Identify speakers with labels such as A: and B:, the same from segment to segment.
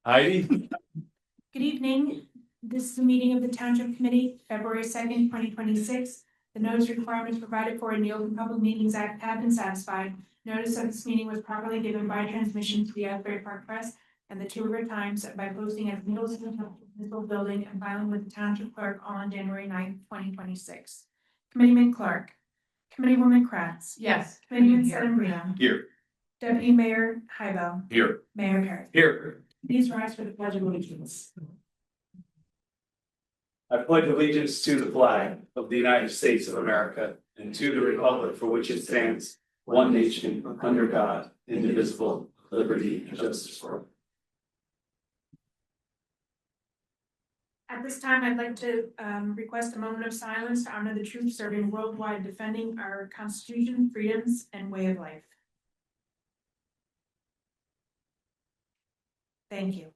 A: Heidi?
B: Good evening. This is the meeting of the Township Committee, February 2nd, 2026. The notice requirements provided for in the Open Public Meetings Act have been satisfied. Notice of this meeting was properly given by transmission to the Asbury Park Press and the Two River Times by posting at the Middletown Township Municipal Building and filing with the Township Clerk on January 9th, 2026. Committeeman Clark. Committeewoman Kratz.
C: Yes.
B: Committeeman Sedembrino.
A: Here.
B: Deputy Mayor Hybel.
A: Here.
B: Mayor Perry.
A: Here.
B: Please rise for the Pledge of Allegiance.
A: I pledge allegiance to the flag of the United States of America and to the republic for which it stands, one nation, under God, indivisible, liberty and justice for all.
B: At this time, I'd like to request a moment of silence to honor the troops serving worldwide, defending our Constitution, freedoms, and way of life. Thank you.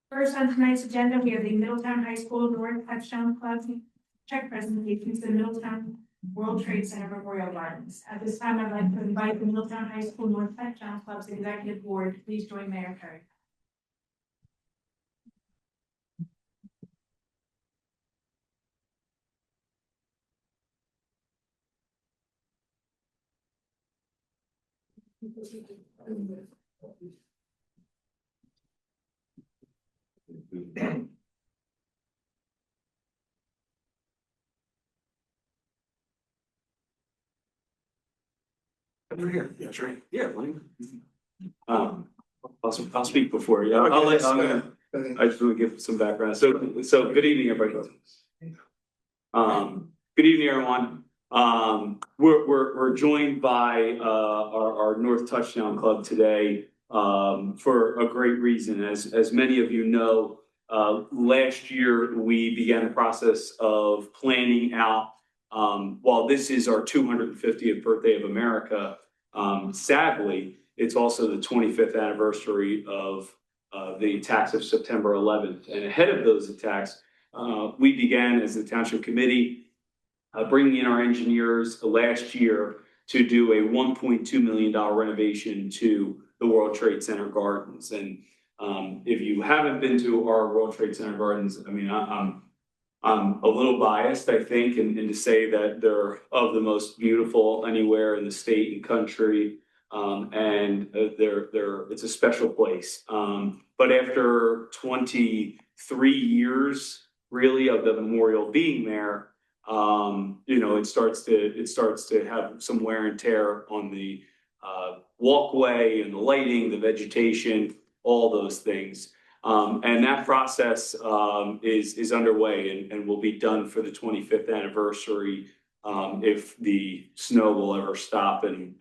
B: First on tonight's agenda, we have the Middletown High School North Touchdown Club check presentation to the Middletown World Trade Center Memorial Gardens. At this time, I'd like to invite the Middletown High School North Touchdown Club's Executive Board to please join Mayor Perry.
A: Over here. Yeah, sure. Yeah, I'll speak before you. I just want to give some background. So good evening, everybody. Good evening, everyone. We're joined by our North Touchdown Club today for a great reason. As many of you know, last year we began the process of planning out. While this is our 250th birthday of America, sadly, it's also the 25th anniversary of the attacks of September 11th. And ahead of those attacks, we began as the Township Committee bringing in our engineers last year to do a $1.2 million renovation to the World Trade Center Gardens. And if you haven't been to our World Trade Center Gardens, I mean, I'm a little biased, I think, and to say that they're of the most beautiful anywhere in the state and country, and it's a special place. But after 23 years, really, of the memorial being there, it starts to have some wear and tear on the walkway and the lighting, the vegetation, all those things. And that process is underway and will be done for the 25th anniversary if the snow will ever stop and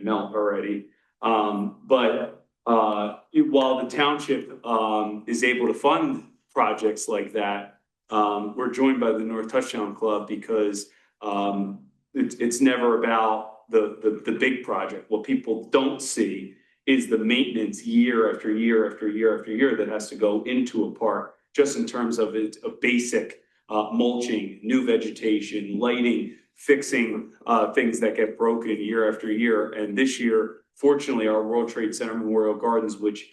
A: melt already. But while the township is able to fund projects like that, we're joined by the North Touchdown Club because it's never about the big project. What people don't see is the maintenance year after year after year after year that has to go into a park, just in terms of a basic mulching, new vegetation, lighting, fixing things that get broken year after year. And this year, fortunately, our World Trade Center Memorial Gardens, which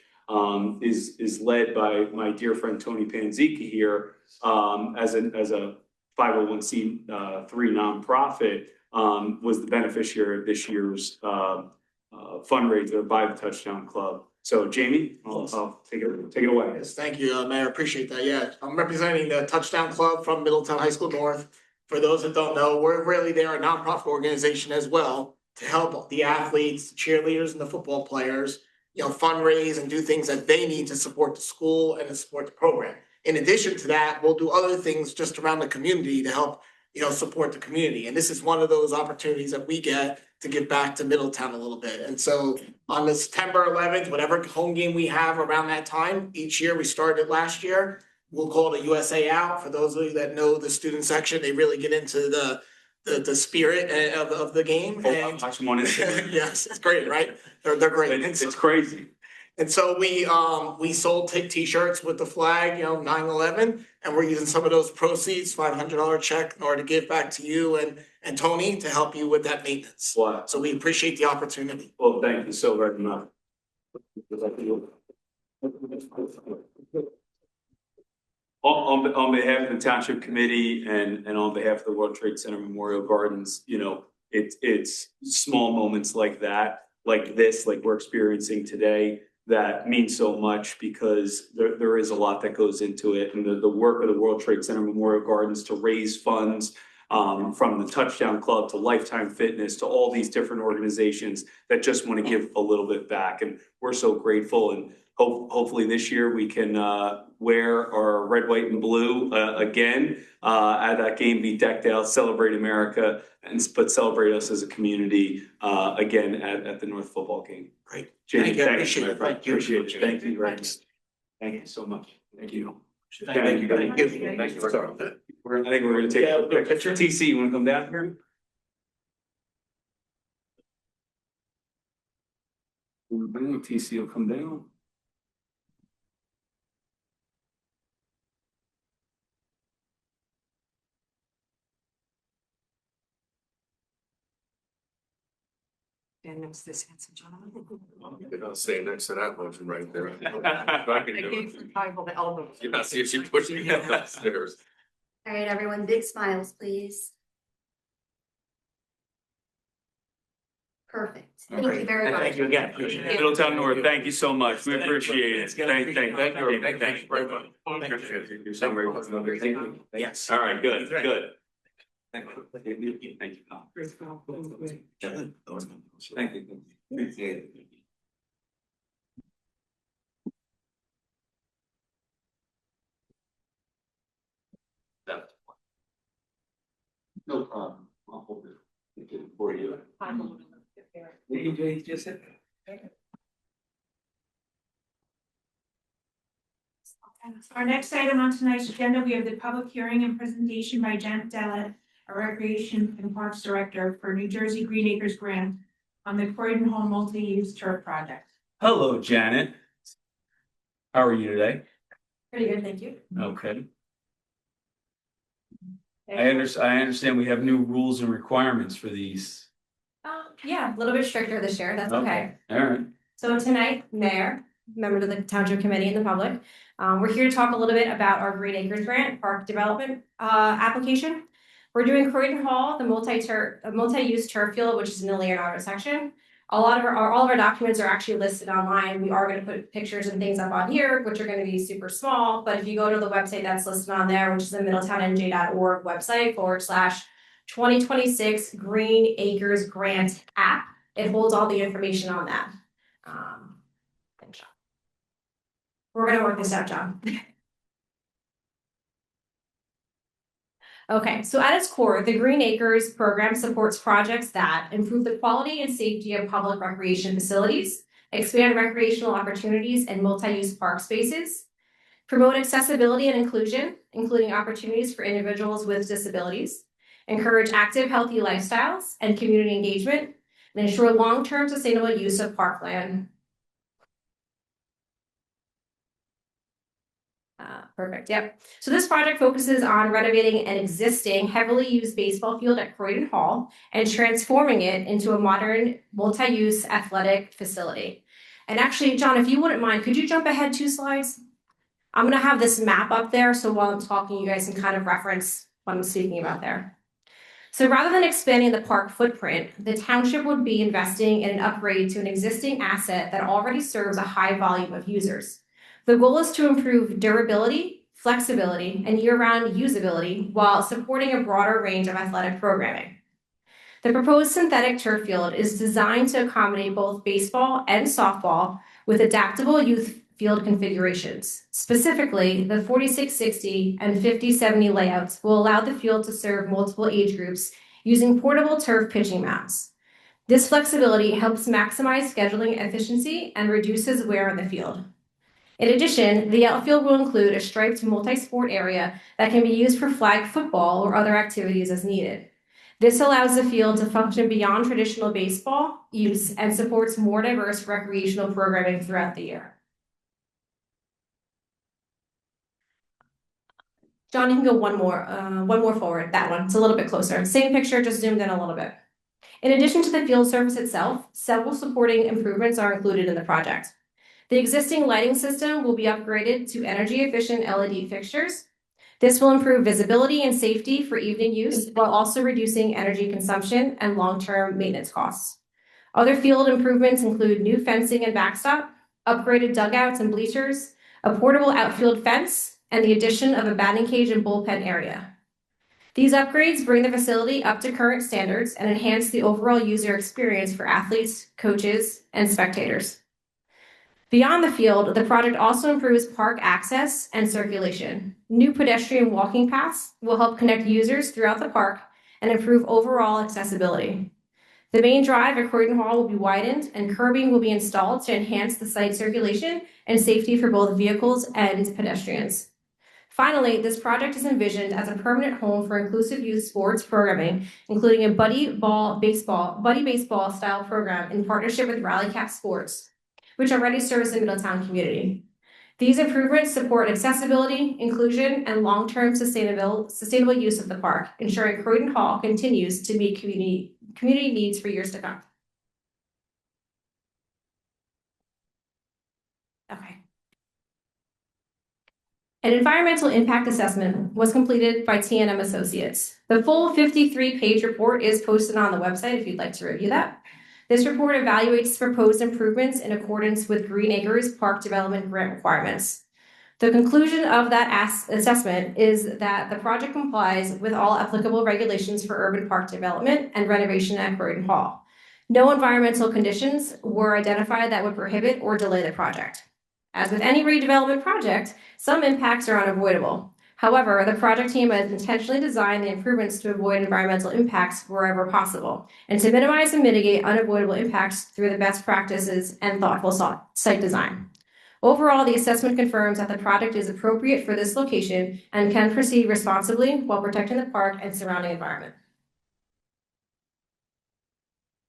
A: is led by my dear friend Tony Panzika here, as a 501c3 nonprofit, was the beneficiary of this year's fundraiser by the Touchdown Club. So Jamie, I'll take it away.
D: Yes, thank you, Mayor. Appreciate that. Yeah, I'm representing the Touchdown Club from Middletown High School North. For those that don't know, we're really there, a nonprofit organization as well, to help the athletes, cheerleaders, and the football players, fundraise and do things that they need to support the school and to support the program. In addition to that, we'll do other things just around the community to help, support the community. And this is one of those opportunities that we get to give back to Middletown a little bit. And so on the September 11th, whatever home game we have around that time, each year, we started last year, we'll call it a USA Out. For those of you that know the student section, they really get into the spirit of the game.
A: And watch them on Instagram.
D: Yes, it's great, right? They're great.
A: It's crazy.
D: And so we sold t-shirts with the flag, 9/11, and we're using some of those proceeds, $500 check, in order to give back to you and Tony to help you with that maintenance.
A: Wow.
D: So we appreciate the opportunity.
A: Well, thank you so very much. On behalf of the Township Committee and on behalf of the World Trade Center Memorial Gardens, you know, it's small moments like that, like this, like we're experiencing today, that mean so much because there is a lot that goes into it. And the work of the World Trade Center Memorial Gardens to raise funds from the Touchdown Club to Lifetime Fitness to all these different organizations that just want to give a little bit back. And we're so grateful, and hopefully this year we can wear our red, white, and blue again at that game, be decked out, celebrate America, but celebrate us as a community again at the North football game.
D: Great.
A: Jamie,
D: Thank you. I
A: thanks,
D: appreciate
A: my
D: it.
A: friend.
D: Thank you.
A: Appreciate you. Thank you very much. Thank you so much. Thank you.
D: Thank you.
A: Thank you.
D: Thank you.
A: Sorry. I think we're gonna take
D: Yeah,
A: a
D: we'll do a
A: picture.
D: picture.
A: TC, you wanna come down here? TC will come down.
C: And it's this handsome gentleman.
E: You're gonna stay next to that motion right there.
C: I gave the Bible the elbow.
E: You're not see if she pushing you downstairs.
F: All right, everyone, big smiles, please. Perfect. Thank you very much.
D: Thank you again. Appreciate it.
A: Middletown North, thank you so much. We appreciate it. Thank you
D: Thank you very much.
A: Thank you.
D: Yes.
A: All right, good, good. Thank you. Thank you. Appreciate it. No problem. I'll hold it for you. You just said.
B: Our next item on tonight's agenda, we have the public hearing and presentation by Janet Della, a Recreation and Parks Director for New Jersey Green Acres Grant on the Croydon Hall Multi-Use Turf Project.
A: Hello, Janet. How are you today?
F: Pretty good, thank you.
A: Okay. I understand we have new rules and requirements for these.
G: Yeah, a little bit stricter this year, that's okay.
A: All right.
G: So tonight, Mayor, members of the Township Committee and the public, we're here to talk a little bit about our Green Acres Grant Park Development application. We're doing Croydon Hall, the multi-use turf field, which is in the Leonardo section. All of our documents are actually listed online. We are going to put pictures and things up on here, which are going to be super small. But if you go to the website that's listed on there, which is the middletownNJ.org website /2026 Green Acres Grant app, it holds all the information on that. Thanks, John. We're going to work this out, John. Okay, so at its core, the Green Acres program supports projects that improve the quality and safety of public recreation facilities, expand recreational opportunities and multi-use park spaces, promote accessibility and inclusion, including opportunities for individuals with disabilities, encourage active, healthy lifestyles and community engagement, and ensure long-term sustainable use of parkland. Perfect, yep. So this project focuses on renovating an existing heavily used baseball field at Croydon Hall and transforming it into a modern multi-use athletic facility. And actually, John, if you wouldn't mind, could you jump ahead 2 slides? I'm gonna have this map up there, so while I'm talking, you guys can kind of reference what I'm speaking about there. So rather than expanding the park footprint, the township would be investing in an upgrade to an existing asset that already serves a high volume of users. The goal is to improve durability, flexibility, and year-round usability while supporting a broader range of athletic programming. The proposed synthetic turf field is designed to accommodate both baseball and softball with adaptable youth field configurations. Specifically, the 4660 and 5070 layouts will allow the field to serve multiple age groups using portable turf pitching mounts. This flexibility helps maximize scheduling efficiency and reduces wear on the field. In addition, the outfield will include a striped multi-sport area that can be used for flag football or other activities as needed. This allows the field to function beyond traditional baseball use and supports more diverse recreational programming throughout the year. John, you can go one more forward, that one, it's a little bit closer. Same picture, just zoomed in a little bit. In addition to the field surface itself, several supporting improvements are included in the project. The existing lighting system will be upgraded to energy-efficient LED fixtures. This will improve visibility and safety for evening use while also reducing energy consumption and long-term maintenance costs. Other field improvements include new fencing and backstop, upgraded dugouts and bleachers, a portable outfield fence, and the addition of a batting cage and bullpen area. These upgrades bring the facility up to current standards and enhance the overall user experience for athletes, coaches, and spectators. Beyond the field, the project also improves park access and circulation. New pedestrian walking paths will help connect users throughout the park and improve overall accessibility. The main drive at Croydon Hall will be widened and curbing will be installed to enhance the site circulation and safety for both vehicles and pedestrians. Finally, this project is envisioned as a permanent home for inclusive youth sports programming, including a buddy baseball style program in partnership with Rally Cap Sports, which already serves the Middletown community. These improvements support accessibility, inclusion, and long-term sustainable use of the park, ensuring Croydon Hall continues to meet community needs for years to come. Okay. An environmental impact assessment was completed by T&M Associates. The full 53-page report is posted on the website if you'd like to review that. This report evaluates proposed improvements in accordance with Green Acres Park Development Grant requirements. The conclusion of that assessment is that the project complies with all applicable regulations for urban park development and renovation at Croydon Hall. No environmental conditions were identified that would prohibit or delay the project. As with any redevelopment project, some impacts are unavoidable. However, the project team has intentionally designed the improvements to avoid environmental impacts wherever possible, and to minimize and mitigate unavoidable impacts through the best practices and thoughtful site design. Overall, the assessment confirms that the project is appropriate for this location and can proceed responsibly while protecting the park and surrounding environment.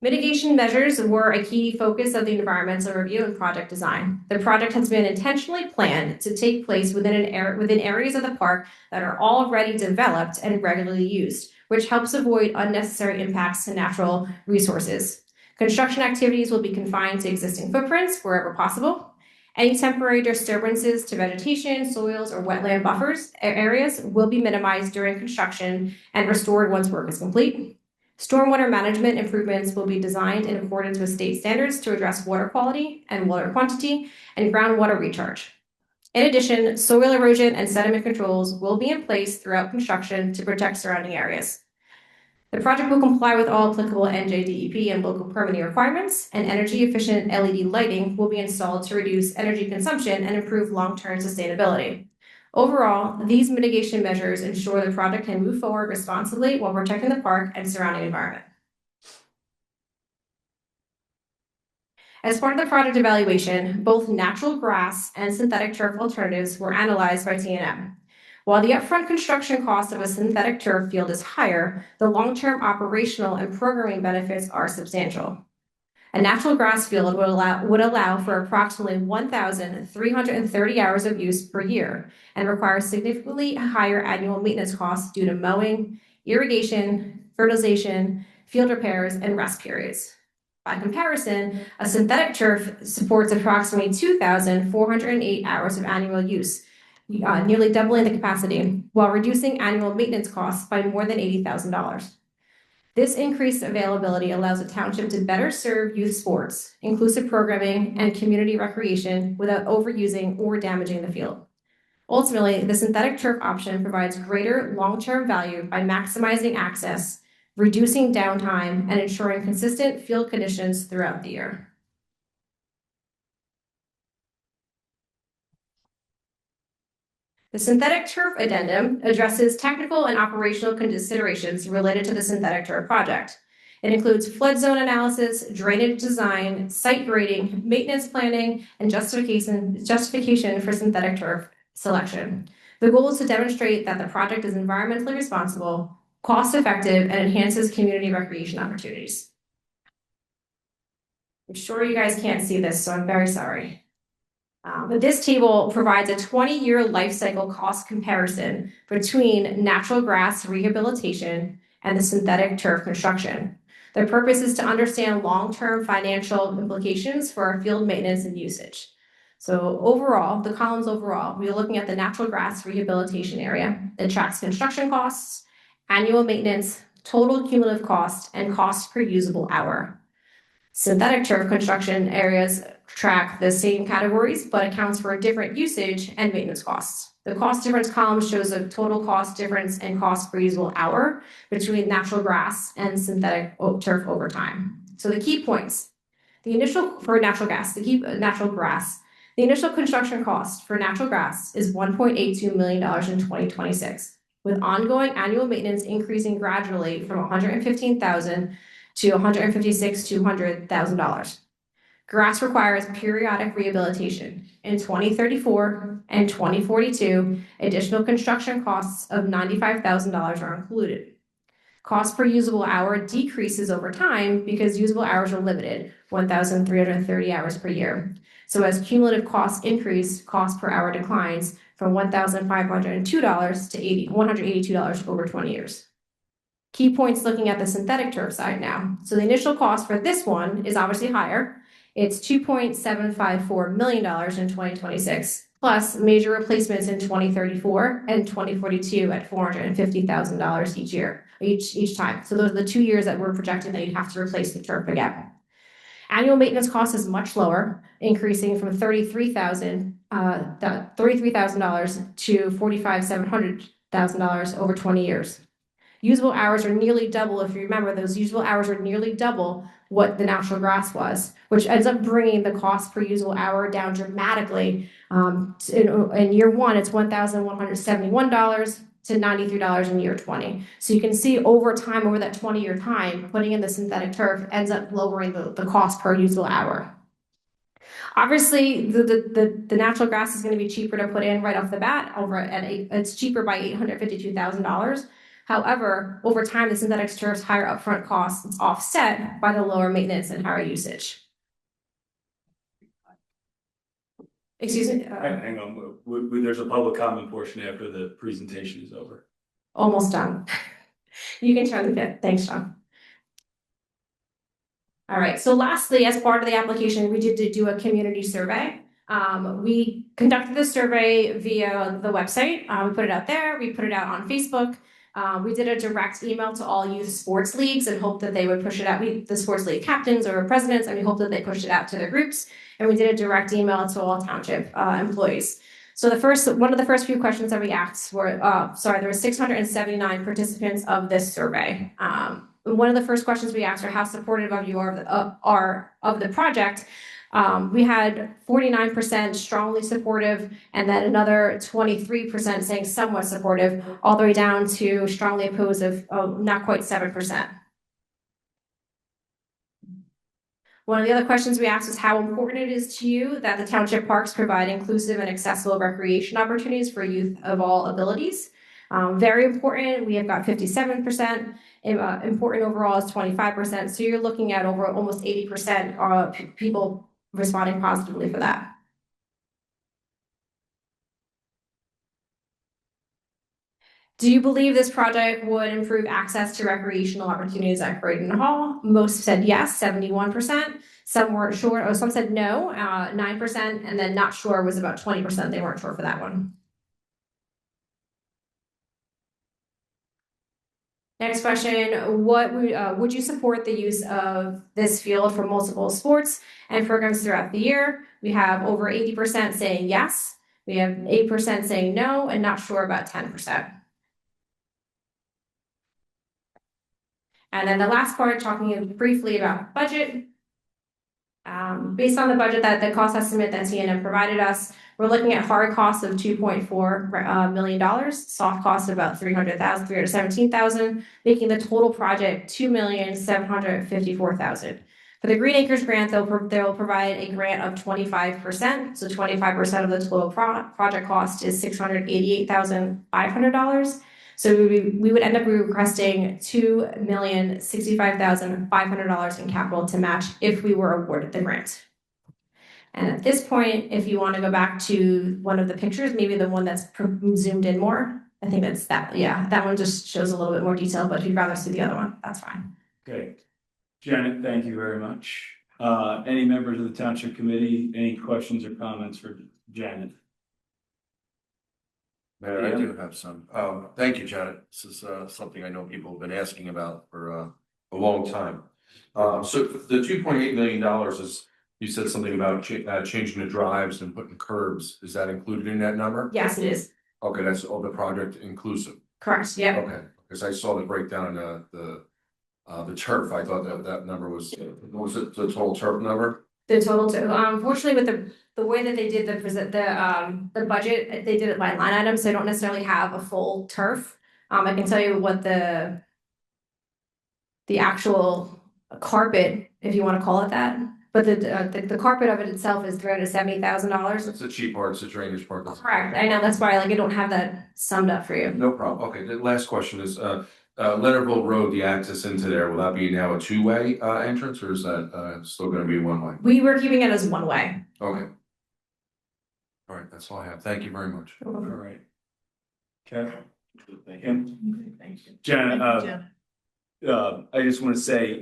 G: Mitigation measures were a key focus of the environmental review and project design. The project has been intentionally planned to take place within areas of the park that are already developed and regularly used, which helps avoid unnecessary impacts to natural resources. Construction activities will be confined to existing footprints wherever possible. Any temporary disturbances to vegetation, soils, or wetland buffers areas will be minimized during construction and restored once work is complete. Stormwater management improvements will be designed in accordance with state standards to address water quality and water quantity and groundwater recharge. In addition, soil erosion and sediment controls will be in place throughout construction to protect surrounding areas. The project will comply with all applicable NJDEP and local permitting requirements, and energy-efficient LED lighting will be installed to reduce energy consumption and improve long-term sustainability. Overall, these mitigation measures ensure the project can move forward responsibly while protecting the park and surrounding environment. As part of the project evaluation, both natural grass and synthetic turf alternatives were analyzed by T&M. While the upfront construction cost of a synthetic turf field is higher, the long-term operational and programming benefits are substantial. A natural grass field would allow for approximately 1,330 hours of use per year and require significantly higher annual maintenance costs due to mowing, irrigation, fertilization, field repairs, and rest periods. By comparison, a synthetic turf supports approximately 2,408 hours of annual use, nearly doubling the capacity, while reducing annual maintenance costs by more than $80,000. This increased availability allows the township to better serve youth sports, inclusive programming, and community recreation without overusing or damaging the field. Ultimately, the synthetic turf option provides greater long-term value by maximizing access, reducing downtime, and ensuring consistent field conditions throughout the year. The synthetic turf addendum addresses technical and operational considerations related to the synthetic turf project. It includes flood zone analysis, drainage design, site grading, maintenance planning, and justification for synthetic turf selection. The goal is to demonstrate that the project is environmentally responsible, cost-effective, and enhances community recreation opportunities. I'm sure you guys can't see this, so I'm very sorry. But this table provides a 20-year life cycle cost comparison between natural grass rehabilitation and the synthetic turf construction. Their purpose is to understand long-term financial implications for our field maintenance and usage. So overall, the columns overall, we are looking at the natural grass rehabilitation area. It tracks construction costs, annual maintenance, total cumulative cost, and cost per usable hour. Synthetic turf construction areas track the same categories, but accounts for a different usage and maintenance costs. The cost difference column shows a total cost difference and cost per usable hour between natural grass and synthetic turf over time. So the key points, the initial construction cost for natural grass is $1.82 million in 2026, with ongoing annual maintenance increasing gradually from $115,000 to $156,000 to $200,000. Grass requires periodic rehabilitation. In 2034 and 2042, additional construction costs of $95,000 are included. Cost per usable hour decreases over time because usable hours are limited, 1,330 hours per year. So as cumulative costs increase, cost per hour declines from $1,502 to $182 over 20 years. Key points looking at the synthetic turf side now. So the initial cost for this one is obviously higher. It's $2.754 million in 2026, plus major replacements in 2034 and 2042 at $450,000 each time. So those are the 2 years that we're projecting that you'd have to replace the turf again. Annual maintenance cost is much lower, increasing from $33,000 to $45,700 over 20 years. Usable hours are nearly double. If you remember, those usable hours are nearly double what the natural grass was, which ends up bringing the cost per usable hour down dramatically. In year one, it's $1,171 to $93 in year 20. So you can see over time, over that 20-year time, putting in the synthetic turf ends up lowering the cost per usable hour. Obviously, the natural grass is going to be cheaper to put in right off the bat. It's cheaper by $852,000. However, over time, the synthetic turf's higher upfront costs is offset by the lower maintenance and higher usage. Excuse me?
H: Hang on, there's a public comment portion after the presentation is over.
G: Almost done. You can turn the bit. Thanks, John. All right, so lastly, as part of the application, we did do a community survey. We conducted the survey via the website. We put it out there. We put it out on Facebook. We did a direct email to all youth sports leagues and hope that they would push it out. The sports league captains or presidents, and we hope that they pushed it out to their groups. And we did a direct email to all township employees. So one of the first few questions that we asked were, there were 679 participants of this survey. One of the first questions we asked are how supportive of you are of the project. We had 49% strongly supportive, and then another 23% saying somewhat supportive, all the way down to strongly opposed of not quite 7%. One of the other questions we asked is how important it is to you that the township parks provide inclusive and accessible recreation opportunities for youth of all abilities. Very important. We have got 57%. Important overall is 25%. So you're looking at over almost 80% of people responding positively for that. Do you believe this project would improve access to recreational opportunities at Croydon Hall? Most said yes, 71%. Some weren't sure, or some said no, 9%, and then not sure was about 20%. They weren't sure for that one. Next question, what would you support the use of this field for multiple sports and programs throughout the year? We have over 80% saying yes. We have 8% saying no, and not sure about 10%. And then the last part, talking briefly about budget. Based on the budget the cost estimate that TNM provided us, we're looking at hard costs of $2.4 million, soft costs of about $317,000, making the total project $2,754,000. For the Green Acres grant, they'll provide a grant of 25%. So 25% of the total project cost is $688,500. So we would end up requesting $2,065,500 in capital to match if we were awarded the grant. And at this point, if you want to go back to one of the pictures, maybe the one that's zoomed in more, I think that's that. Yeah, that one just shows a little bit more detail, but if you'd rather see the other one, that's fine.
H: Okay. Janet, thank you very much. Any members of the township committee, any questions or comments for Janet?
E: Mayor, I do have some. Thank you, Janet. This is something I know people have been asking about for a long time. So the $2.8 million is, you said something about changing the drives and putting curbs. Is that included in that number?
G: Yes, it is.
E: Okay, that's all the project inclusive.
G: Correct, yeah.
E: Okay, because I saw the breakdown in the turf. I thought that number was, what was it, the total turf number?
G: The total, unfortunately, with the way that they did the budget, they did it by line item, so I don't necessarily have a full turf. I can tell you what the actual carpet, if you want to call it that, but the carpet of it itself is $370,000.
E: That's the cheap part, it's the drainage part.
G: Correct, I know, that's why I don't have that summed up for you.
E: No problem. Okay, the last question is, Leonardville Road, the access into there, will that be now a two-way entrance, or is that still gonna be one way?
G: We were keeping it as one way.
E: Okay. All right, that's all I have. Thank you very much.
H: All right. Kev? Janet, I just want to say,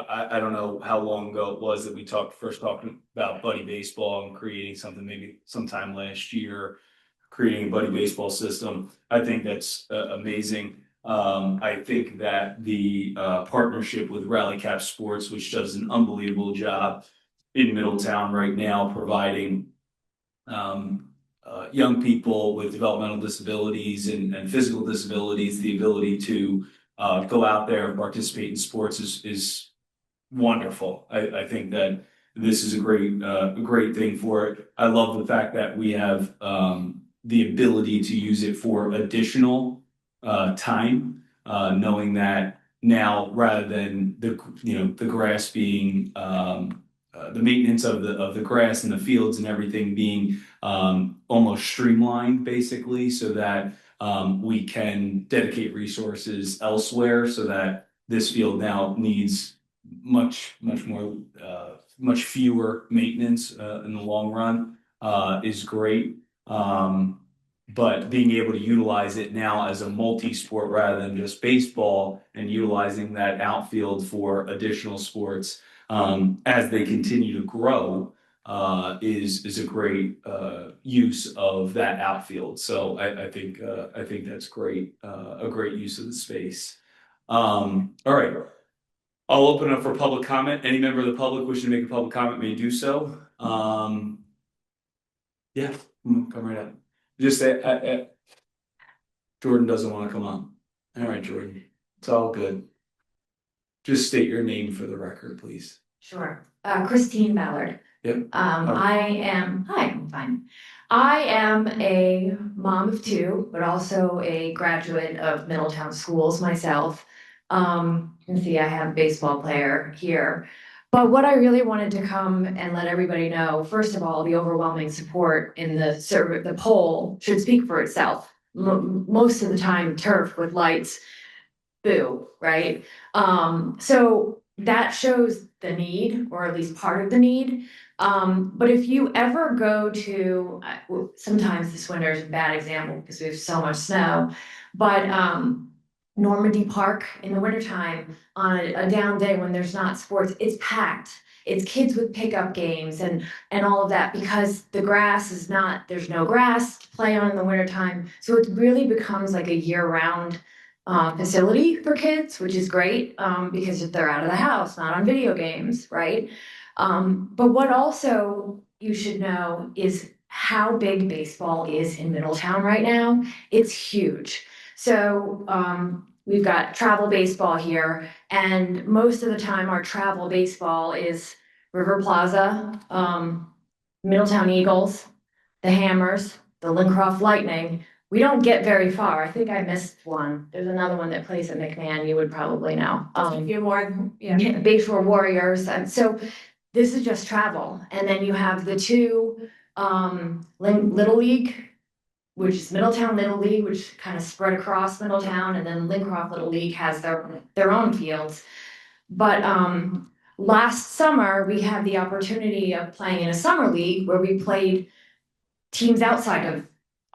H: I don't know how long ago it was that we first talking about buddy baseball and creating something, maybe sometime last year, creating a buddy baseball system. I think that's amazing. I think that the partnership with Rally Cap Sports, which does an unbelievable job in Middletown right now, providing young people with developmental disabilities and physical disabilities the ability to go out there and participate in sports is wonderful. I think that this is a great thing for it. I love the fact that we have the ability to use it for additional time, knowing that now, rather than the grass being the maintenance of the grass and the fields and everything being almost streamlined, basically, so that we can dedicate resources elsewhere, so that this field now needs much fewer maintenance in the long run is great. But being able to utilize it now as a multi-sport rather than just baseball, and utilizing that outfield for additional sports as they continue to grow is a great use of that outfield. So I think that's great, a great use of the space. All right, I'll open up for public comment. Any member of the public wishing to make a public comment may do so. Yeah, come right up. Just say, Jordan doesn't want to come on. All right, Jordan, it's all good. Just state your name for the record, please.
I: Sure. Christine Ballard.
H: Yep.
I: I'm fine. I am a mom of two, but also a graduate of Middletown schools myself. You can see I have a baseball player here. But what I really wanted to come and let everybody know, first of all, the overwhelming support in the poll should speak for itself. Most of the time, turf with lights, boo, right? So that shows the need, or at least part of the need. But if you ever go to, sometimes this winter is a bad example because we have so much snow, but Normandy Park in the wintertime on a down day when there's not sports, it's packed. It's kids with pickup games and all of that, because the grass is not, there's no grass to play on in the wintertime. So it really becomes like a year-round facility for kids, which is great because they're out of the house, not on video games, right? But what also you should know is how big baseball is in Middletown right now. It's huge. So we've got travel baseball here, and most of the time our travel baseball is River Plaza, Middletown Eagles, the Hammers, the Lincroft Lightning. We don't get very far. I think I missed one. There's another one that plays at McMahon, you would probably know. Bayshore Warriors. And so this is just travel. And then you have the two Little League, which is Middletown Little League, which kind of spread across Middletown, and then Lincroft Little League has their own fields. But last summer, we had the opportunity of playing in a summer league where we played teams outside of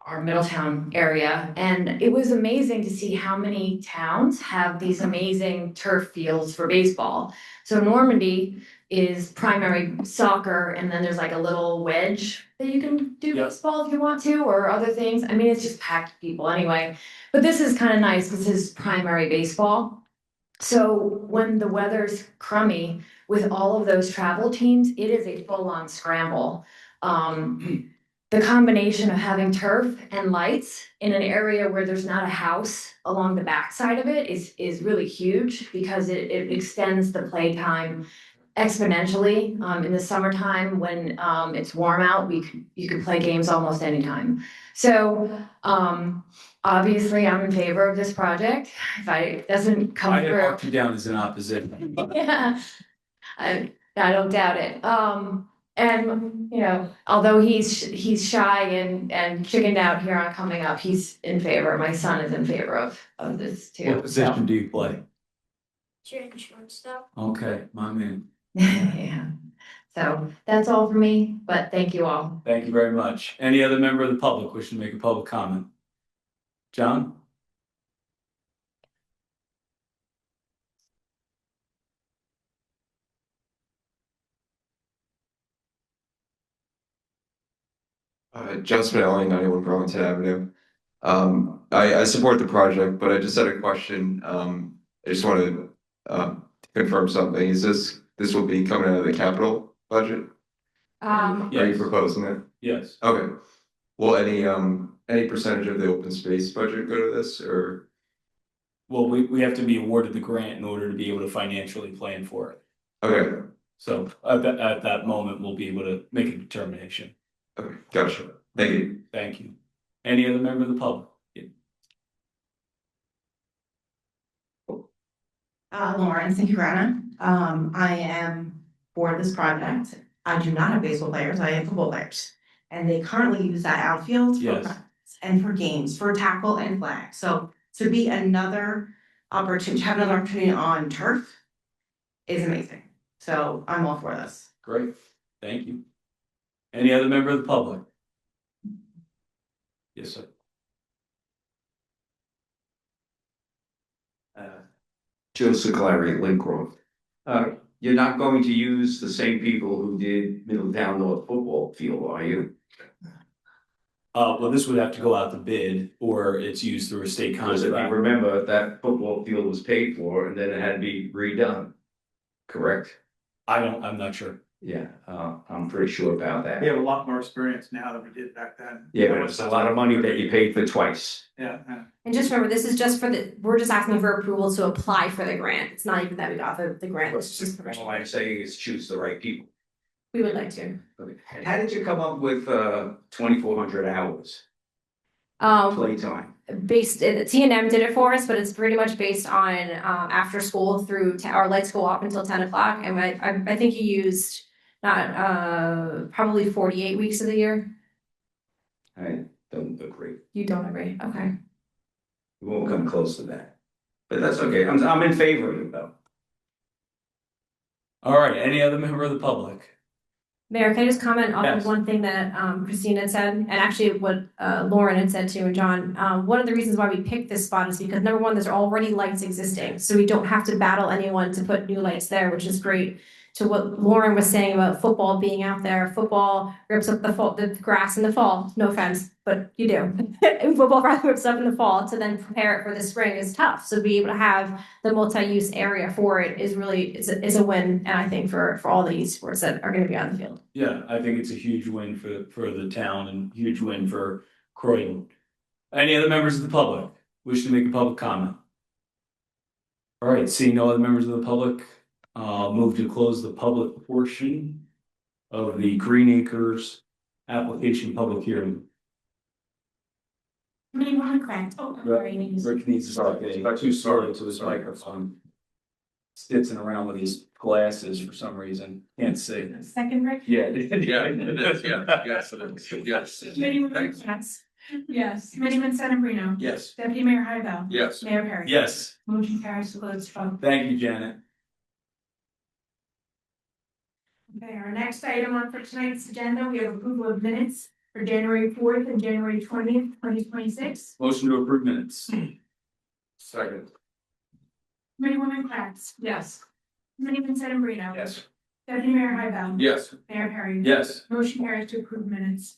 I: our Middletown area. And it was amazing to see how many towns have these amazing turf fields for baseball. So Normandy is primary soccer, and then there's like a little wedge that you can do
H: Yep.
I: baseball if you want to, or other things. I mean, it's just packed people anyway. But this is kind of nice. This is primary baseball. So when the weather's crummy with all of those travel teams, it is a full-on scramble. The combination of having turf and lights in an area where there's not a house along the backside of it is really huge because it extends the playtime exponentially. In the summertime when it's warm out, you could play games almost anytime. So obviously I'm in favor of this project. If it doesn't come
H: I had
I: through.
H: marked you down as an opposition.
I: Yeah, I don't doubt it. And although he's shy and chickened out here on coming up, he's in favor. My son is in favor of this too.
H: What position do you play?
F: Shortstop.
H: Okay, my man.
I: Yeah. So that's all for me, but thank you all.
H: Thank you very much. Any other member of the public wishing to make a public comment? John?
J: John Spinelli, 91 Burlington Avenue. I support the project, but I just had a question. I just wanted to confirm something. Is this will be coming out of the capital budget? Are you
H: Yes.
J: proposing it?
H: Yes.
J: Okay. Will any percentage of the open space budget go to this, or?
H: Well, we have to be awarded the grant in order to be able to financially plan for it.
J: Okay.
H: So at that moment, we'll be able to make a determination.
J: Okay. Gotcha. Thank you.
H: Thank you. Any other member of the public? Yeah.
K: Lauren Sincarana. I am for this project. I do not have baseball players, I have football players. And they currently use that outfield for
H: Yes.
K: practice and for games, for tackle and flag. So to be another opportunity, have another opportunity on turf is amazing. So I'm all for this.
H: Great. Thank you. Any other member of the public? Yes, sir.
L: Joseph Clary, Lincroft. You're not going to use the same people who did Middletown North football field, are you?
H: Well, this would have to go out to bid, or it's used through a state
L: Because if you
H: contract.
L: remember, that football field was paid for and then it had to be redone, correct?
H: I'm not sure.
L: Yeah, I'm pretty sure about that.
D: We have a lot more experience now than we did back then.
L: Yeah, but it's a lot of money that you paid for twice.
D: Yeah.
G: And just remember, this is just for we're just asking for approval to apply for the grant. It's not even that we got the grant, it's just permission.
L: All I'm saying is choose the right people.
G: We would like to.
L: Okay. And how did you come up with 2,400 hours playtime?
G: T&M did it for us, but it's pretty much based on after school through our lights go off until 10 o'clock. And I think he used probably 48 weeks of the year.
L: I don't agree.
G: You don't agree? Okay.
L: We won't come close to that. But that's okay. I'm in favor of it though.
H: All right, any other member of the public?
G: Mayor, can I just comment on
H: Yes.
G: one thing that Christina had said, and actually what Lauren had said too, and John. One of the reasons why we picked this spot is because number one, there's already lights existing, so we don't have to battle anyone to put new lights there, which is great. To what Lauren was saying about football being out there, football rips up the grass in the fall. No offense, but you do. And football rips up in the fall to then prepare it for the spring is tough. So to be able to have the multi-use area for it is really is a win, and I think for all the sports that are going to be on the field.
H: Yeah, I think it's a huge win for the town and huge win for Croydon. Any other members of the public wish to make a public comment? All right, seeing no other members of the public, move to close the public portion of the Green Acres application public hearing.
B: Anyone correct? Oh, sorry.
H: Rick needs to start getting too slowly to his microphone. Stitzing around with his glasses for some reason, can't see.
B: Second, Rick?
H: Yeah.
E: Yes, it is. Yes.
B: Committeewoman Kratz? Yes. Committeeman Sedambrino?
H: Yes.
B: Deputy Mayor Hybel?
E: Yes.
B: Mayor Perry?
H: Yes,
B: Motion carries to close the vote.
H: thank you, Janet.
B: Okay, our next item on for tonight's agenda, we have approval of minutes for January 4th and January 20th, 2026.
H: Motion to approve minutes.
E: Second.
B: Committeewoman Kratz?
K: Yes.
B: Committeeman Sedambrino?
H: Yes.
B: Deputy Mayor Hybel.
E: Yes.
B: Mayor Perry.
H: Yes.
B: Motion carries to approve minutes.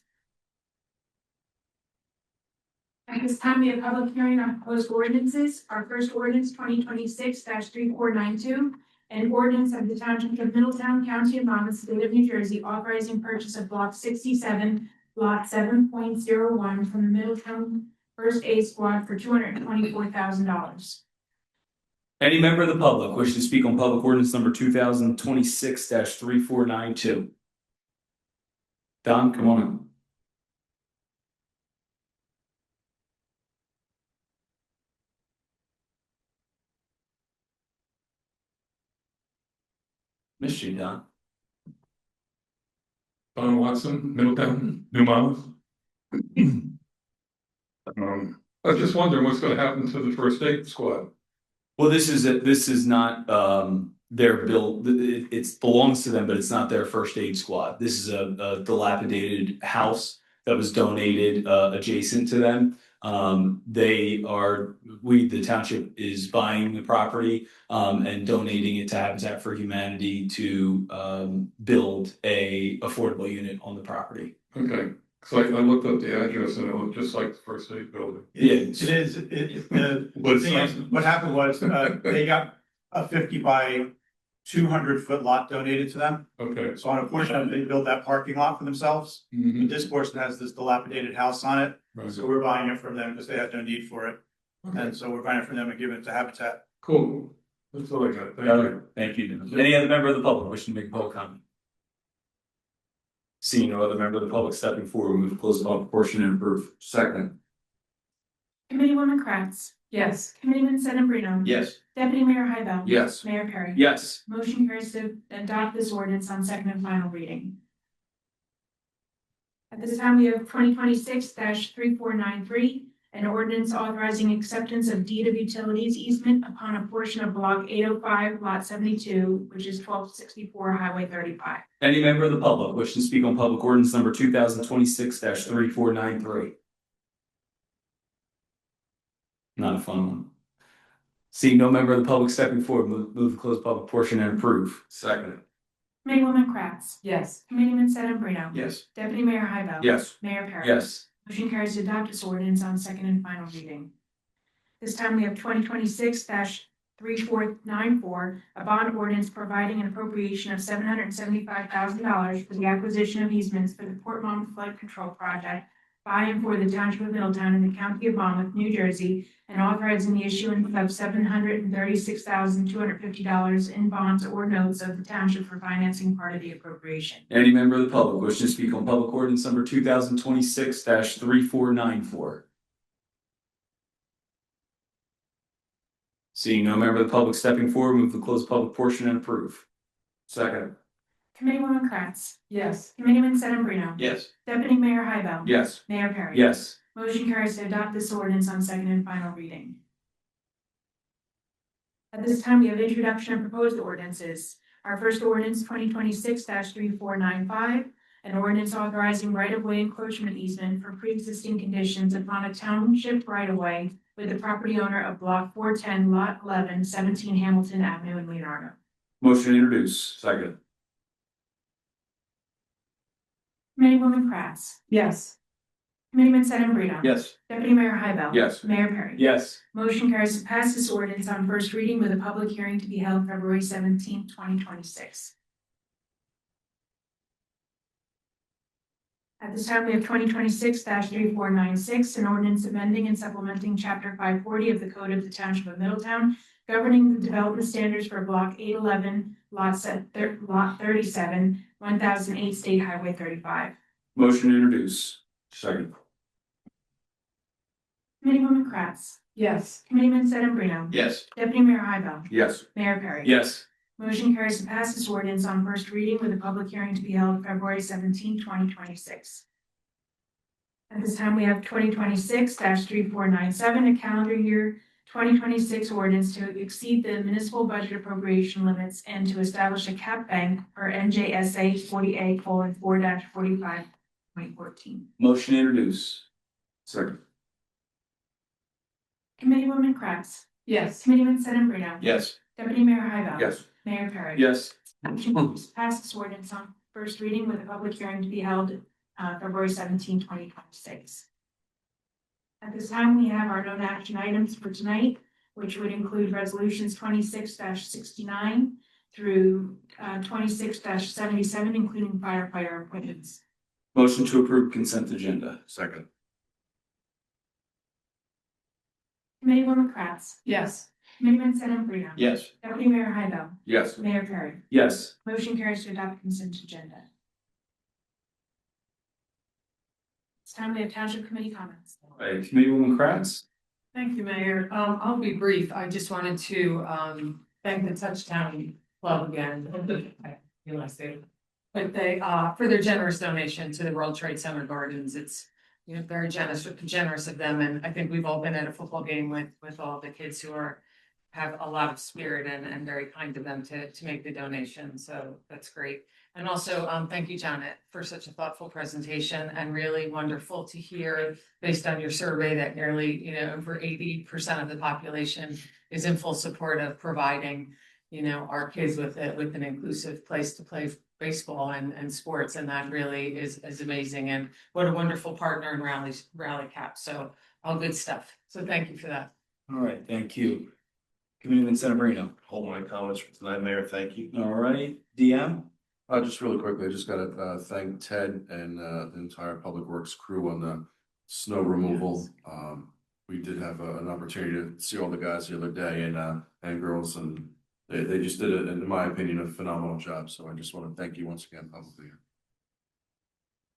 B: At this time, we have public hearing on proposed ordinances. Our first ordinance, 2026-3492, an ordinance of the Township of Middletown, County of Monmouth, State of New Jersey, authorizing purchase of Block 67, Lot 7.01 from the Middletown First Aid Squad for $224,000.
H: Any member of the public wishing to speak on public ordinance number 2026-3492? Don, come on in. Missed you, Don.
M: Don Watson, Middletown, New Monmouth. I was just wondering what's gonna happen to the first aid squad.
H: Well, this is not their bill. It belongs to them, but it's not their first aid squad. This is a dilapidated house that was donated adjacent to them. The township is buying the property and donating it to Habitat for Humanity to build a affordable unit on the property.
M: Okay, so I looked up the address and it looked just like the first aid building.
H: Yeah,
N: It is, what happened was, they got a 50 by 200-foot lot donated to them.
M: Okay.
N: So on a portion of it, they built that parking lot for themselves.
M: Mhm.
N: This portion has this dilapidated house on it.
M: Right.
N: So we're buying it from them because they had no need for it.
M: Okay.
N: And so we're buying it from them and giving it to Habitat.
M: Cool. That's all I got. Thank you.
H: Thank you. Any other member of the public wishing to make a public comment? Seeing no other member of the public stepping forward, move to close the public portion and approve.
E: Second.
B: Committeewoman Kratz.
C: Yes.
B: Committeeman Sedambrino.
E: Yes.
B: Deputy Mayor Hybel.
E: Yes.
B: Mayor Perry.
H: Yes.
B: Motion carries to adopt this ordinance on second and final reading. At this time, we have 2026-3493, an ordinance authorizing acceptance of deed of utilities easement upon a portion of Block 805, Lot 72, which is 1264 Highway 35.
H: Any member of the public wishing to speak on public ordinance number 2026-3493? Not a fun one. Seeing no member of the public stepping forward, move to close public portion and approve.
E: Second.
B: Committeewoman Kratz.
C: Yes.
B: Committeeman Sedambrino.
E: Yes.
B: Deputy Mayor Hybel.
E: Yes.
B: Mayor Perry.
H: Yes.
B: Motion carries to adopt this ordinance on second and final reading. This time we have 2026-3494, a bond ordinance providing an appropriation of $775,000 for the acquisition of easements for the Port Monmouth Flood Control Project by and for the Township of Middletown in the County of Monmouth, New Jersey, and authorizing the issuance of $736,250 in bonds or notes of the township for financing part of the appropriation.
H: Any member of the public wishing to speak on public ordinance number 2026-3494? Seeing no member of the public stepping forward, move to close public portion and approve.
E: Second.
B: Committeewoman Kratz.
C: Yes.
B: Committeeman Sedambrino.
E: Yes.
B: Deputy Mayor Hybel.
E: Yes.
B: Mayor Perry.
H: Yes.
B: Motion carries to adopt this ordinance on second and final reading. At this time, we have introduction of proposed ordinances. Our first ordinance, 2026-3495, an ordinance authorizing right-of-way encroachment easement for pre-existing conditions upon a township right-of-way with the property owner of Block 410, Lot 11, 17 Hamilton Avenue in Leonardo.
H: Motion to introduce.
E: Second.
B: Committeewoman Kratz.
C: Yes.
B: Committeeman Sedambrino.
E: Yes.
B: Deputy Mayor Hybel.
E: Yes.
B: Mayor Perry.
H: Yes.
B: Motion carries to pass this ordinance on first reading with a public hearing to be held February 17, 2026. At this time, we have 2026-3496, an ordinance amending and supplementing Chapter 540 of the Code of the Township of Middletown, governing the development standards for Block 811, Lot 37, 1008 State Highway 35.
H: Motion to introduce.
E: Second.
B: Committeewoman Kratz.
C: Yes.
B: Committeeman Sedambrino.
E: Yes.
B: Deputy Mayor Hybel.
E: Yes.
B: Mayor Perry.
H: Yes.
B: Motion carries to pass this ordinance on first reading with a public hearing to be held February 17, 2026. At this time, we have 2026-3497, a calendar year 2026 ordinance to exceed the municipal budget appropriation limits and to establish a cap bank for NJSA 40A:4-45.14.
H: Motion to introduce.
E: Second.
B: Committeewoman Kratz.
C: Yes.
B: Committeeman Sedambrino.
E: Yes.
B: Deputy Mayor Hybel.
E: Yes.
B: Mayor Perry.
H: Yes.
B: Motion to pass this ordinance on first reading with a public hearing to be held February 17, 2026. At this time, we have our known action items for tonight, which would include resolutions 26-69 through 26-77, including firefighter appointments.
H: Motion to approve consent agenda.
E: Second.
B: Committeewoman Kratz,
C: Yes.
B: Committeeman Sedambrino,
H: Yes.
B: Deputy Mayor Hybel,
E: Yes.
B: Mayor Perry.
H: Yes.
B: Motion carries to adopt consent agenda. It's time we have township committee comments.
H: All right, Committeewoman Kratz.
C: Thank you, Mayor. I'll be brief. I just wanted to, thank the Touchdown Club again. I realized they, but they, for their generous donation to the World Trade Center Gardens. It's, you know, very generous of them. And I think we've all been at a football game with all the kids who have a lot of spirit and very kind of them to make the donation. So that's great. And also, thank you, Janet, for such a thoughtful presentation and really wonderful to hear, based on your survey, that nearly, you know, over 80% of the population is in full support of providing, you know, our kids with an inclusive place to play baseball and sports. And that really is amazing. And what a wonderful partner in Rally Cap. So all good stuff. So thank you for that.
H: All right, thank you. Committeeman Sedambrino.
E: Hold my comments for tonight, Mayor. Thank you.
H: All right, DM.
E: Just really quickly, I just gotta thank Ted and the entire Public Works crew on the snow removal. We did have an opportunity to see all the guys the other day and girls, and they just did, in my opinion, a phenomenal job. So I just want to thank you once again publicly.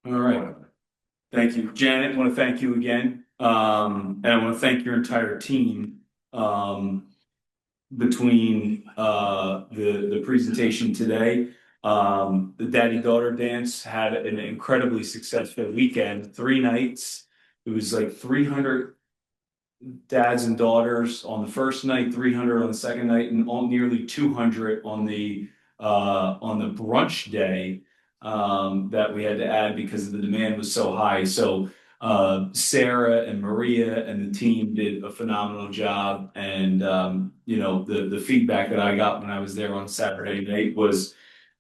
H: All right. Thank you, Janet. I want to thank you again. And I want to thank your entire team. Between the presentation today, the daddy-daughter dance had an incredibly successful weekend, 3 nights. It was like 300 dads and daughters on the first night, 300 on the second night, and nearly 200 on the brunch day that we had to add because the demand was so high. So Sarah and Maria and the team did a phenomenal job, and you know, the feedback that I got when I was there on Saturday night was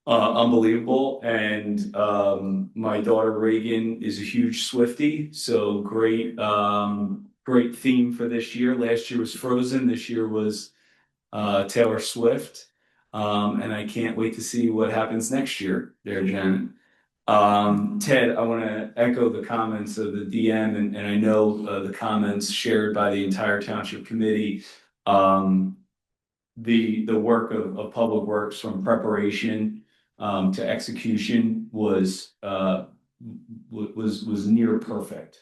H: unbelievable. And my daughter Reagan is a huge Swiftie, so great theme for this year. Last year was Frozen, this year was Taylor Swift, and I can't wait to see what happens next year there, Janet. Ted, I want to echo the comments of the DM, and I know the comments shared by the entire township committee. The work of Public Works from preparation to execution was near perfect.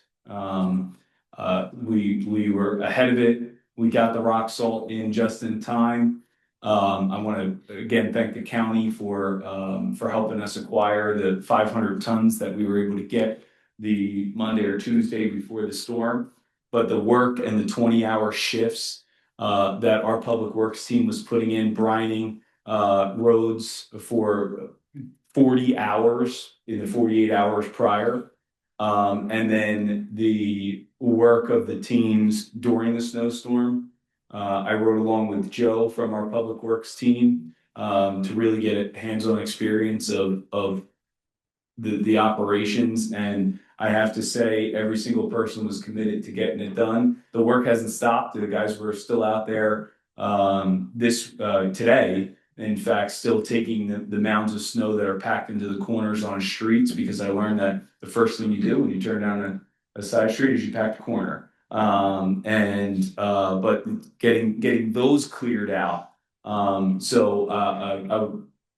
H: We were ahead of it. We got the rock salt in just in time. I want to again thank the county for helping us acquire the 500 tons that we were able to get the Monday or Tuesday before the storm. But the work and the 20-hour shifts that our Public Works team was putting in, brining roads for 40 hours in the 48 hours prior. And then the work of the teams during the snowstorm. I rode along with Joe from our Public Works team to really get a hands-on experience of the operations. And I have to say, every single person was committed to getting it done. The work hasn't stopped. The guys were still out there today. In fact, still taking the mounds of snow that are packed into the corners on streets, because I learned that the first thing you do when you turn down a side street is you pack the corner. But getting those cleared out. So I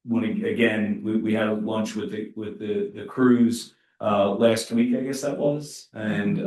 H: want to, again, we had a lunch with the crews last week, I guess that was, and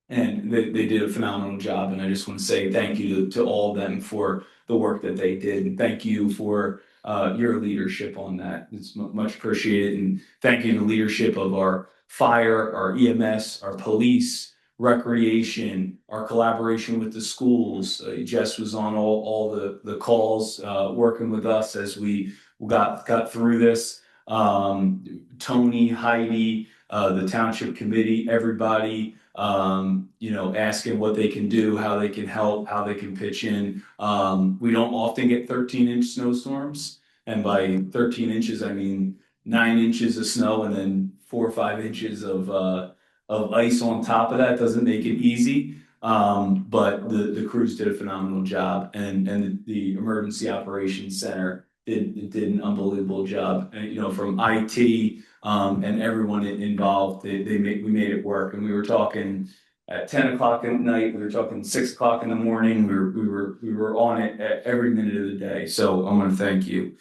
H: they did a phenomenal job. And I just want to say thank you to all of them for the work that they did, and thank you for your leadership on that. It's much appreciated, and thank you to the leadership of our fire, our EMS, our police, recreation, our collaboration with the schools. Jess was on all the calls working with us as we got through this. Tony, Heidi, the township committee, everybody, asking what they can do, how they can help, how they can pitch in. We don't often get 13-inch snowstorms, And by 13 inches, I mean 9 inches of snow and then 4 or 5 inches of ice on top of that. Doesn't make it easy. But the crews did a phenomenal job, and the emergency operations center did an unbelievable job. And, you know, from IT and everyone involved, we made it work. And we were talking at 10 o'clock at night. We were talking 6 o'clock in the morning. We were on it every minute of the day. So I want to thank you.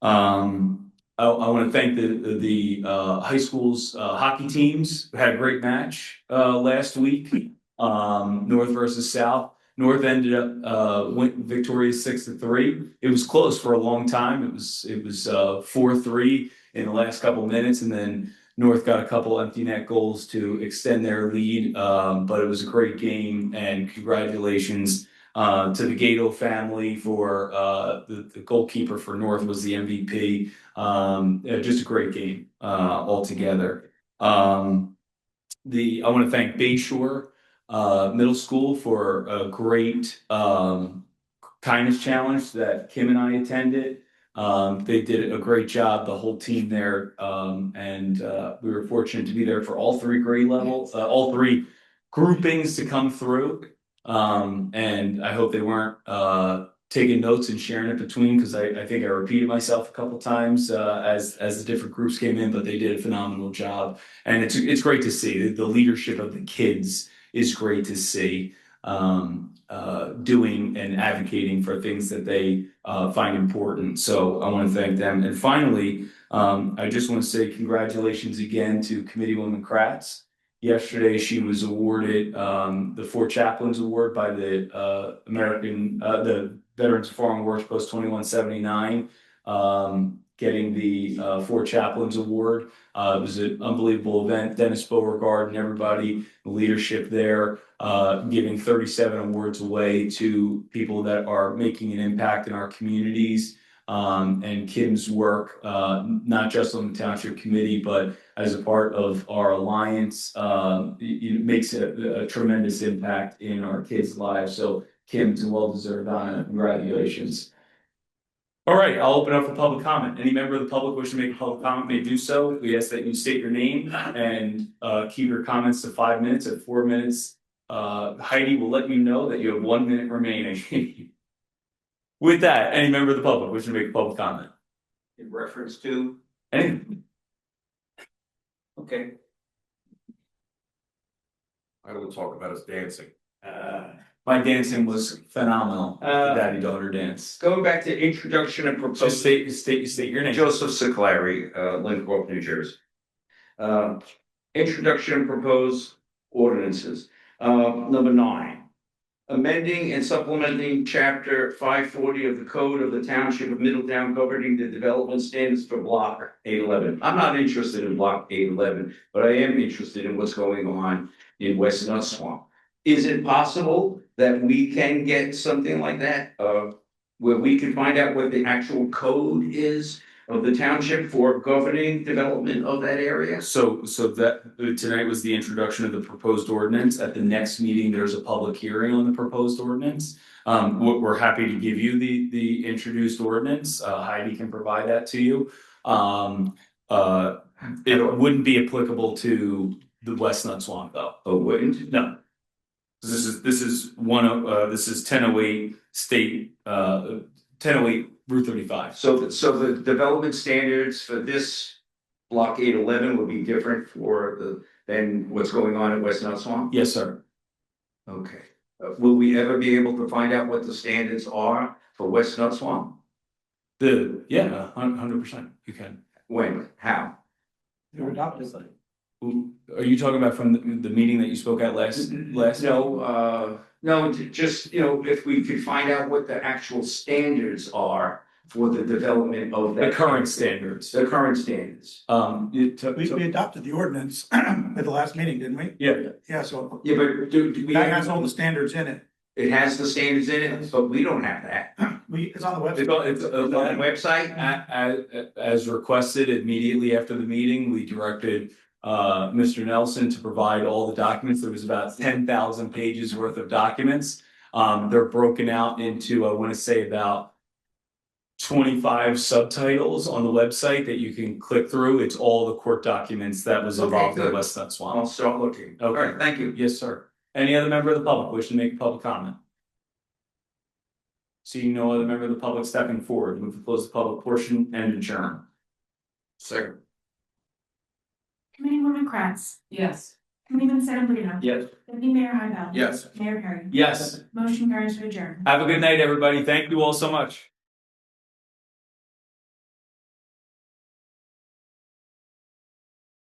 H: I want to thank the high school's hockey teams. We had a great match last week. North versus South. North ended up went victorious 6-3. It was close for a long time. It was 4-3 in the last couple of minutes, and then North got a couple empty net goals to extend their lead. But it was a great game, and congratulations to the Gato family for the goalkeeper for North was the MVP. Just a great game altogether. I want to thank Bayshore Middle School for a great kindness challenge that Kim and I attended. They did a great job, the whole team there, and we were fortunate to be there for all 3 grade levels, all 3 groupings to come through. And I hope they weren't taking notes and sharing it between, because I think I repeated myself a couple times as the different groups came in, but they did a phenomenal job. And it's great to see the leadership of the kids is great to see, doing and advocating for things that they find important. So I want to thank them. And finally, I just want to say congratulations again to Committeewoman Kratz. Yesterday, she was awarded the 4 Chaplains Award by the the Veterans of Foreign Wars Post 2179, getting the 4 Chaplains Award. It was an unbelievable event. Dennis Beauregard and everybody, the leadership there, giving 37 awards away to people that are making an impact in our communities. And Kim's work, not just on the township committee, but as a part of our alliance, it makes a tremendous impact in our kids' lives. So Kim's a well-deserved honor. Congratulations. All right, I'll open up for public comment. Any member of the public wishing to make a public comment may do so. We ask that you state your name and keep your comments to 5 minutes. At 4 minutes, Heidi will let you know that you have 1 minute remaining. With that, any member of the public wishing to make a public comment?
L: In reference to?
H: Anything?
L: Okay.
E: I will talk about his dancing.
H: My dancing was phenomenal. Daddy-daughter dance.
L: Going back to introduction and proposed.
H: Just state your name.
L: Joseph Siclari, Lincroft, New Jersey. Introduction and proposed ordinances. Number 9. Amending and supplementing chapter 540 of the Code of the Township of Middletown governing the development standards for block 811. I'm not interested in block 811, but I am interested in what's going on in West Nut Swamp. Is it possible that we can get something like that, where we can find out what the actual code is of the township for governing development of that area?
H: So that tonight was the introduction of the proposed ordinance. At the next meeting, there's a public hearing on the proposed ordinance. We're happy to give you the introduced ordinance. Heidi can provide that to you. It wouldn't be applicable to the West Nut Swamp though.
L: Oh, wouldn't?
H: No. This is 1008 state 1008 Route 35.
L: So the development standards for this block 811 will be different than what's going on in West Nut Swamp?
H: Yes, sir.
L: Okay. Will we ever be able to find out what the standards are for West Nut Swamp?
H: 100%. You can.
L: When? How?
N: You're adopted.
H: Are you talking about from the meeting that you spoke at last?
L: No, just, if we could find out what the actual standards are for the development of that.
H: The current standards.
L: The current standards.
N: We adopted the ordinance at the last meeting, didn't we?
H: Yeah.
N: Yeah, so.
L: Yeah, but do we?
N: That has all the standards in it.
L: It has the standards in it, but we don't have that.
N: It's on the website.
L: It's on the website?
H: As requested immediately after the meeting, we directed Mr. Nelson to provide all the documents. There was about 10,000 pages worth of documents. They're broken out into, I want to say about 25 subtitles on the website that you can click through. It's all the court documents that was
L: Okay,
H: involved in
L: good.
H: West Nut
L: I'll
H: Swamp.
L: start looking. All
H: Okay.
L: right, thank you.
H: Yes, sir. Any other member of the public wishing to make a public comment? Seeing no other member of the public stepping forward, move to close the public portion and adjourn.
L: Second.
B: Committeewoman Kratz,
C: Yes.
B: Committeeman Sedambrino.
H: Yes.
B: Deputy Mayor Hybel.
E: Yes.
B: Mayor Perry.
H: Yes.
B: Motion carries to adjourn.
H: Have a good night, everybody. Thank you all so much.